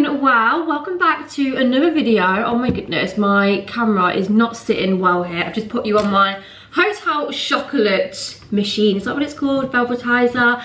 doing well. Welcome back to another video. Oh my goodness, my camera is not sitting well here. I've just put you on my hotel chocolate machine. Is that what it's called? Velvetizer.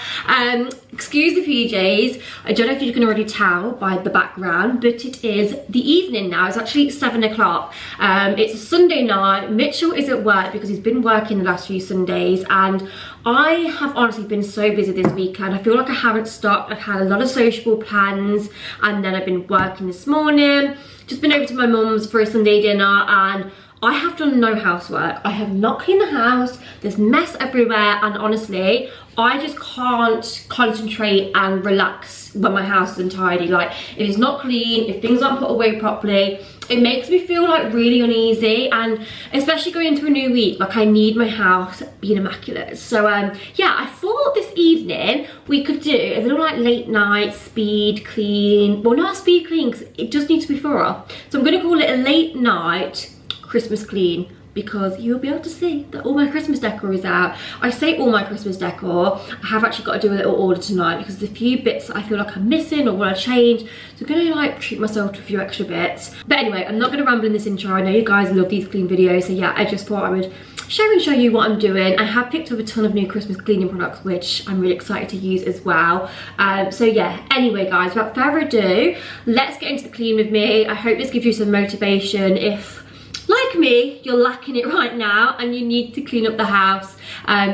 Excuse the PJs. I don't know if you can already tell by the background, but it is the evening now. It's actually 7 o'clock. It's a Sunday night. Mitchell is at work because he's been working the last few Sundays, and I have honestly been so busy this weekend. I feel like I haven't stopped. I've had a lot of sociable plans, and then I've been working this morning. Just been over to my mum's for a Sunday dinner, and I have done no housework. I have not cleaned the house. There's mess everywhere, and honestly, I just can't concentrate and relax when my house is untidy. Like, if it's not clean, if things aren't put away properly, it makes me feel like really uneasy, and especially going into a new week, like I need my house being immaculate. So yeah, I thought this evening we could do a little like late night speed clean. Well, not speed clean because it just needs to be thorough. So I'm gonna call it a late night Christmas clean, because you'll be able to see that all my Christmas decor is out. I say all my Christmas decor. I have actually got to do a little order tonight because there's a few bits that I feel like I'm missing or want to change. So I'm going to like treat myself to a few extra bits. But anyway, I'm not going to ramble in this intro. I know you guys love these clean videos. So yeah, I just thought I would share and show you what I'm doing. I have picked up a ton of new Christmas cleaning products, which I'm really excited to use as well. So yeah, anyway guys, without further ado, let's get into the clean with me. I hope this gives you some motivation if, like me, you're lacking it right now and you need to clean up the house.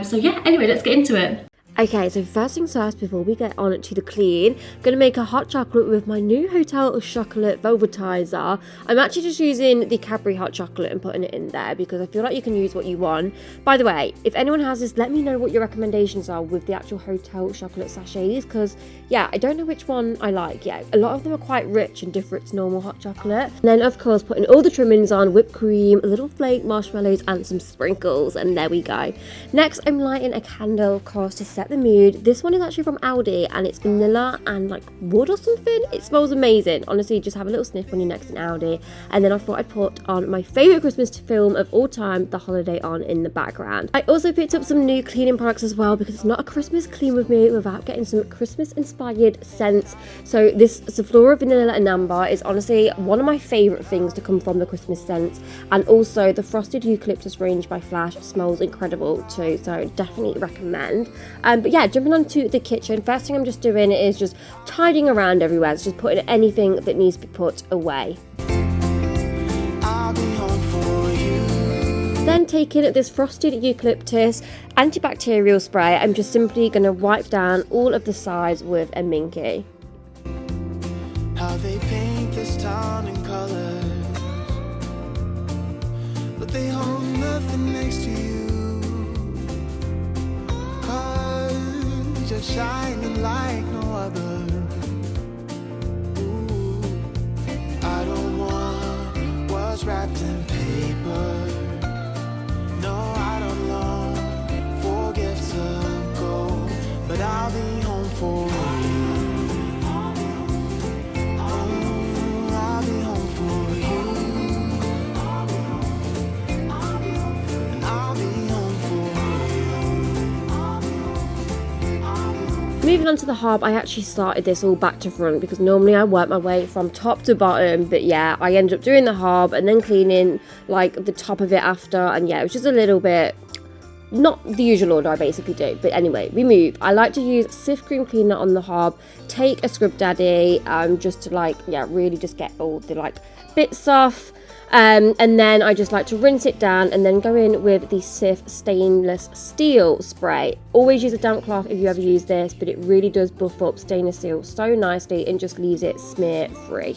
So yeah, anyway, let's get into it. Okay, so first things first, before we get on to the clean, I'm going to make a hot chocolate with my new hotel chocolate velvetizer. I'm actually just using the Cadbury hot chocolate and putting it in there because I feel like you can use what you want. By the way, if anyone has this, let me know what your recommendations are with the actual hotel chocolate sachets, because yeah, I don't know which one I like. Yeah, a lot of them are quite rich and different to normal hot chocolate. And then of course putting all the trimmings on, whipped cream, a little flake, marshmallows and some sprinkles, and there we go. Next, I'm lighting a candle, of course, to set the mood. This one is actually from Aldi and it's vanilla and like wood or something. It smells amazing. Honestly, just have a little sniff when you're next in Aldi. And then I thought I'd put on my favourite Christmas film of all time, The Holiday On, in the background. I also picked up some new cleaning products as well because it's not a Christmas clean with me without getting some Christmas inspired scents. So this Sephora Vanilla and Amber is honestly one of my favourite things to come from the Christmas scents. And also the Frosted Eucalyptus range by Flash smells incredible too, so definitely recommend. But yeah, jumping onto the kitchen, first thing I'm just doing is just tidying around everywhere. It's just putting anything that needs to be put away. Then taking this Frosted Eucalyptus antibacterial spray, I'm just simply going to wipe down all of the sides with a minky. How they paint this town in colors, but they hold nothing next to you. Just shining like no other. Ooh, I don't want what's wrapped in paper. No, I don't long for gifts of gold, but I'll be home for you. Oh, I'll be home for you. And I'll be home for you. Moving on to the hob, I actually started this all back to front because normally I work my way from top to bottom, but yeah, I ended up doing the hob and then cleaning like the top of it after, and yeah, it was just a little bit not the usual order I basically do. But anyway, we move. I like to use Sift Cream Cleaner on the hob, take a Scrub Daddy just to like, yeah, really just get all the like bits off. And then I just like to rinse it down and then go in with the Sif Stainless Steel Spray. Always use a damp cloth if you ever use this, but it really does buff up stainless steel so nicely and just leaves it smear free.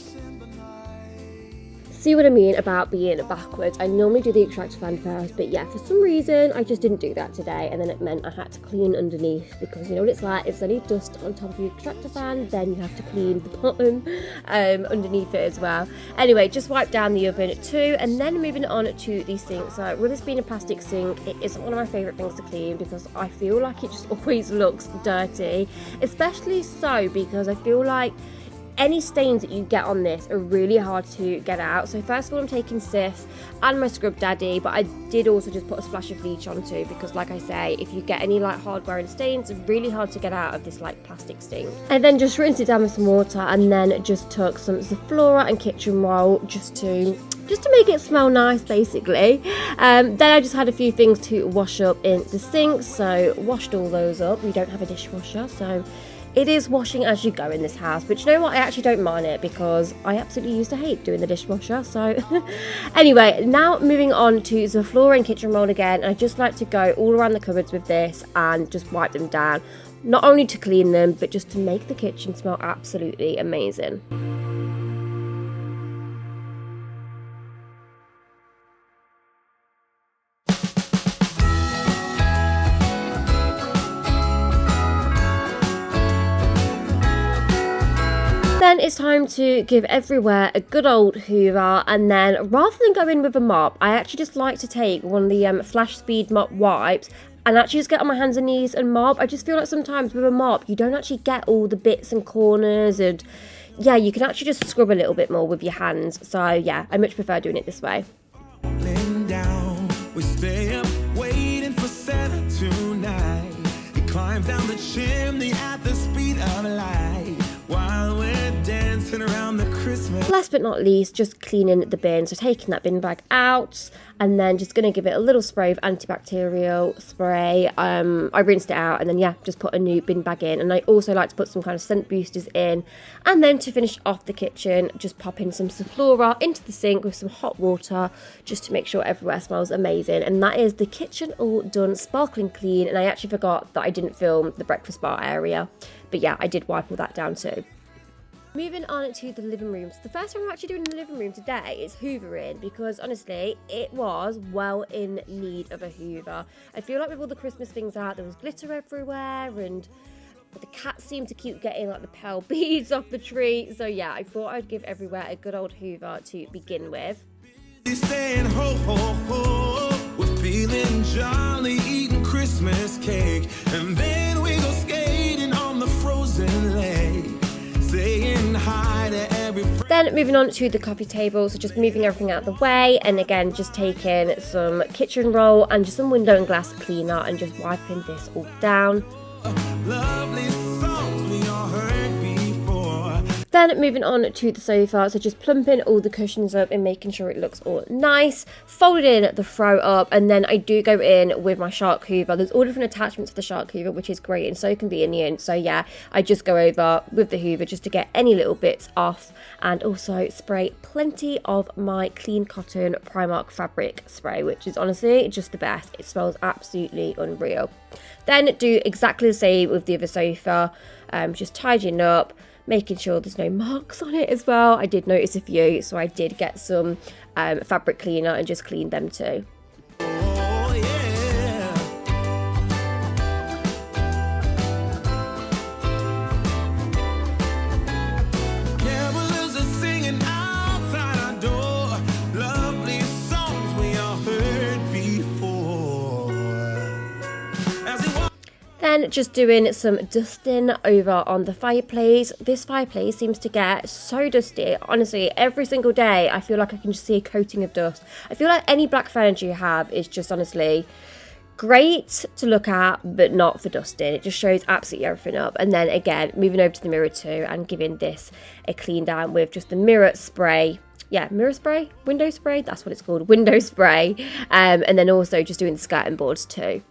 See what I mean about being backwards? I normally do the extractor fan first, but yeah, for some reason I just didn't do that today, and then it meant I had to clean underneath because you know what it's like, if there's any dust on top of your extractor fan, then you have to clean the bottom underneath it as well. Anyway, just wipe down the oven too, and then moving on to the sink. So with this being a plastic sink, it isn't one of my favourite things to clean because I feel like it just always looks dirty, especially so because I feel like any stains that you get on this are really hard to get out. So first of all, I'm taking Sif and my Scrub Daddy, but I did also just put a splash of bleach on too, because like I say, if you get any like hard wearing stains, it's really hard to get out of this like plastic stain. And then just rinse it down with some water, and then just took some Zaflora and kitchen roll just to make it smell nice, basically. Then I just had a few things to wash up in the sink, so washed all those up. We don't have a dishwasher, so it is washing as you go in this house. But you know what, I actually don't mind it, because I absolutely used to hate doing the dishwasher. So anyway, now moving on to the floor and kitchen roll again. I just like to go all around the cupboards with this and just wipe them down, not only to clean them, but just to make the kitchen smell absolutely amazing. Then it's time to give everywhere a good old hoover, and then rather than go in with a mop, I actually just like to take one of the Flash Speed mop wipes and actually just get on my hands and knees and mop. I just feel like sometimes with a mop you don't actually get all the bits and corners, and yeah, you can actually just scrub a little bit more with your hands. So yeah, I much prefer doing it this way. Down, we stay up waiting for Santa tonight. He climbs down the chimney at the speed of light while we're dancing around the Christmas. Last but not least, just cleaning the bin. So taking that bin bag out and then just going to give it a little spray of antibacterial spray. I rinsed it out and then yeah, just put a new bin bag in. And I also like to put some kind of scent boosters in. And then to finish off the kitchen, just pop in some Zaflora into the sink with some hot water just to make sure everywhere smells amazing. And that is the kitchen all done, sparkling clean. And I actually forgot that I didn't film the breakfast bar area, but yeah, I did wipe all that down too. Moving on to the living room. So the first thing I'm actually doing in the living room today is hoovering, because honestly, it was well in need of a hoover. I feel like with all the Christmas things out, there was glitter everywhere, and the cats seem to keep getting like the pearl beads off the tree. So yeah, I thought I'd give everywhere a good old hoover to begin with. Saying ho ho ho, we're feeling jolly, eating Christmas cake, and then we go skating on the frozen lake, saying hi to every friend. Then moving on to the coffee table, so just moving everything out of the way, and again just taking some kitchen roll and just some window and glass cleaner and just wiping this all down. Lovely songs we all heard before. Then moving on to the sofa, so just plumping all the cushions up and making sure it looks all nice, folding the throw up, and then I do go in with my shark hoover. There's all different attachments to the shark hoover, which is great and so convenient. So yeah, I just go over with the hoover just to get any little bits off, and also spray plenty of my clean cotton Primark fabric spray, which is honestly just the best. It smells absolutely unreal. Then do exactly the same with the other sofa, just tidying up, making sure there's no marks on it as well. I did notice a few, so I did get some fabric cleaner and just cleaned them too. Oh yeah. Carolers are singing outside our door, lovely songs we all heard before. As we walk. Then just doing some dusting over on the fireplace. This fireplace seems to get so dusty. Honestly, every single day I feel like I can just see a coating of dust. I feel like any black furniture you have is just honestly great to look at, but not for dusting. It just shows absolutely everything up. And then again, moving over to the mirror too and giving this a clean down with just the mirror spray. Yeah, mirror spray, window spray, that's what it's called, window spray. And then also just doing the skirting boards too.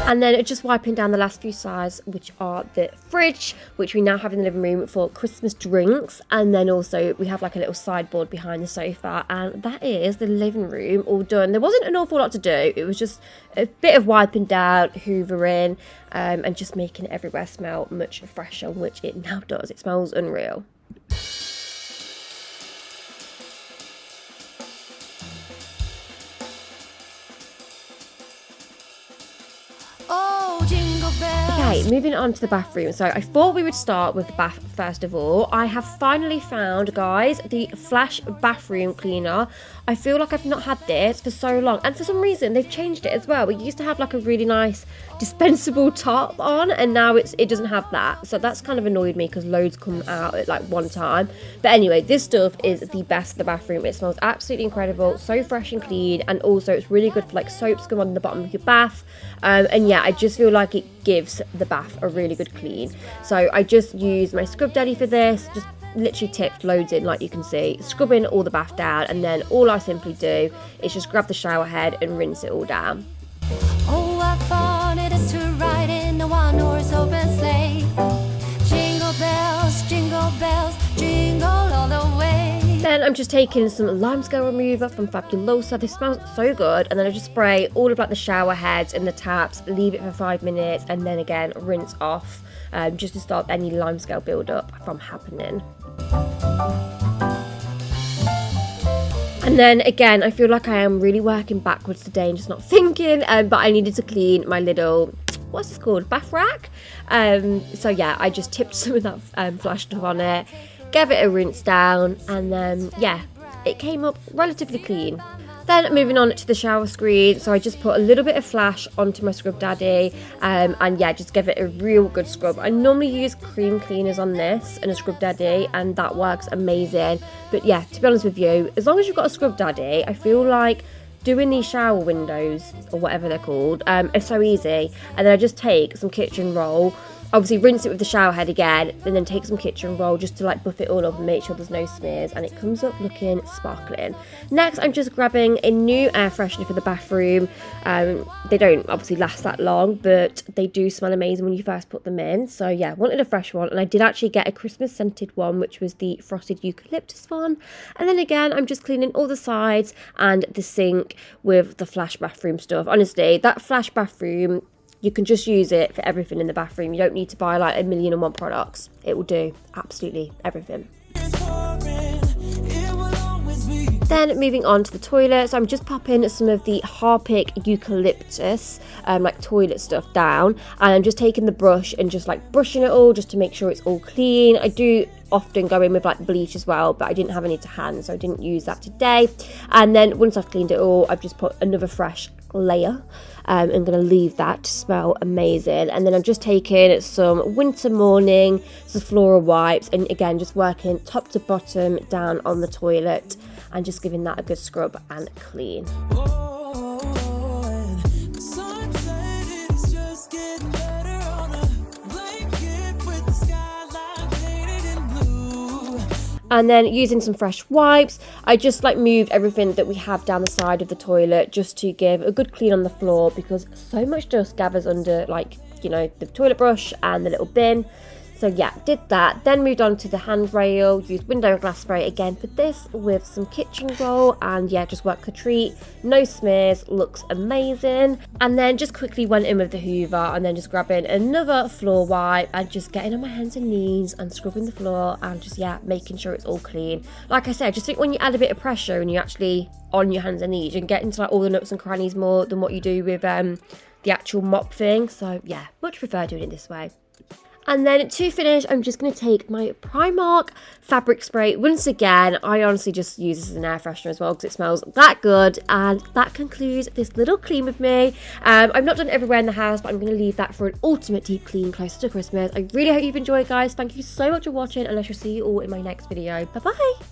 And then just wiping down the last few sides, which are the fridge, which we now have in the living room for Christmas drinks. And then also we have like a little sideboard behind the sofa, and that is the living room all done. There wasn't an awful lot to do. It was just a bit of wiping down, hoovering, and just making everywhere smell much fresher, which it now does. It smells unreal. Okay, moving on to the bathroom. So I thought we would start with the bath first of all. I have finally found, guys, the Flash bathroom cleaner. I feel like I've not had this for so long, and for some reason they've changed it as well. It used to have like a really nice dispensable top on, and now it doesn't have that, so that's kind of annoyed me because loads come out at like one time. But anyway, this stuff is the best for the bathroom. It smells absolutely incredible, so fresh and clean, and also it's really good for like soaps go on the bottom of your bath. And yeah, I just feel like it gives the bath a really good clean. So I just use my Scrub Daddy for this, just literally tipped loads in, like you can see, scrubbing all the bath down, and then all I simply do is just grab the shower head and rinse it all down. Oh, what fun it is to ride in a one-horse open sleigh. Jingle bells, jingle all the way. Then I'm just taking some limescale remover from Fabulosa. This smells so good. And then I just spray all of like the shower heads and the taps, leave it for 5 minutes, and then again rinse off, just to stop any limescale build-up from happening. And then again, I feel like I am really working backwards today and just not thinking, but I needed to clean my little, what's this called, bath rack. So yeah, I just tipped some of that flash stuff on it, gave it a rinse down, and then yeah, it came up relatively clean. Then moving on to the shower screen, so I just put a little bit of flash onto my Scrub Daddy, and yeah, just give it a real good scrub. I normally use cream cleaners on this and a Scrub Daddy, and that works amazing. But yeah, to be honest with you, as long as you've got a Scrub Daddy, I feel like doing these shower windows, or whatever they're called, is so easy. And then I just take some kitchen roll, obviously rinse it with the shower head again, and then take some kitchen roll just to like buff it all up and make sure there's no smears, and it comes up looking sparkling. Next, I'm just grabbing a new air freshener for the bathroom. They don't obviously last that long, but they do smell amazing when you first put them in. So yeah, wanted a fresh one, and I did actually get a Christmas scented one, which was the frosted eucalyptus one. And then again, I'm just cleaning all the sides and the sink with the flash bathroom stuff. Honestly, that flash bathroom, you can just use it for everything in the bathroom. You don't need to buy like 1,000,001 products. It will do absolutely everything. Then moving on to the toilet, so I'm just popping some of the Harpic eucalyptus like toilet stuff down, and I'm just taking the brush and just like brushing it all just to make sure it's all clean. I do often go in with like bleach as well, but I didn't have any to hand, so I didn't use that today. And then once I've cleaned it all, I've just put another fresh layer. I'm going to leave that to smell amazing. And then I'm just taking some Winter Morning Floral wipes, and again just working top to bottom down on the toilet and just giving that a good scrub and clean. And then using some fresh wipes, I just like moved everything that we have down the side of the toilet just to give a good clean on the floor, because so much dust gathers under, like, you know, the toilet brush and the little bin. So yeah, did that. Then moved on to the handrail, used window glass spray again for this with some kitchen roll, and yeah, just worked the treat. No smears, looks amazing. And then just quickly went in with the hoover, and then just grabbing another floor wipe and just getting on my hands and knees and scrubbing the floor, and just yeah, making sure it's all clean. Like I said, I just think when you add a bit of pressure and you're actually on your hands and knees, you can get into like all the nooks and crannies more than what you do with the actual mop thing. So yeah, much prefer doing it this way. And then to finish, I'm just going to take my Primark fabric spray. Once again, I honestly just use this as an air freshener as well because it smells that good. And that concludes this little clean with me. I've not done it everywhere in the house, but I'm going to leave that for an ultimate deep clean closer to Christmas. I really hope you've enjoyed, guys. Thank you so much for watching, and I shall see you all in my next video. Bye-bye.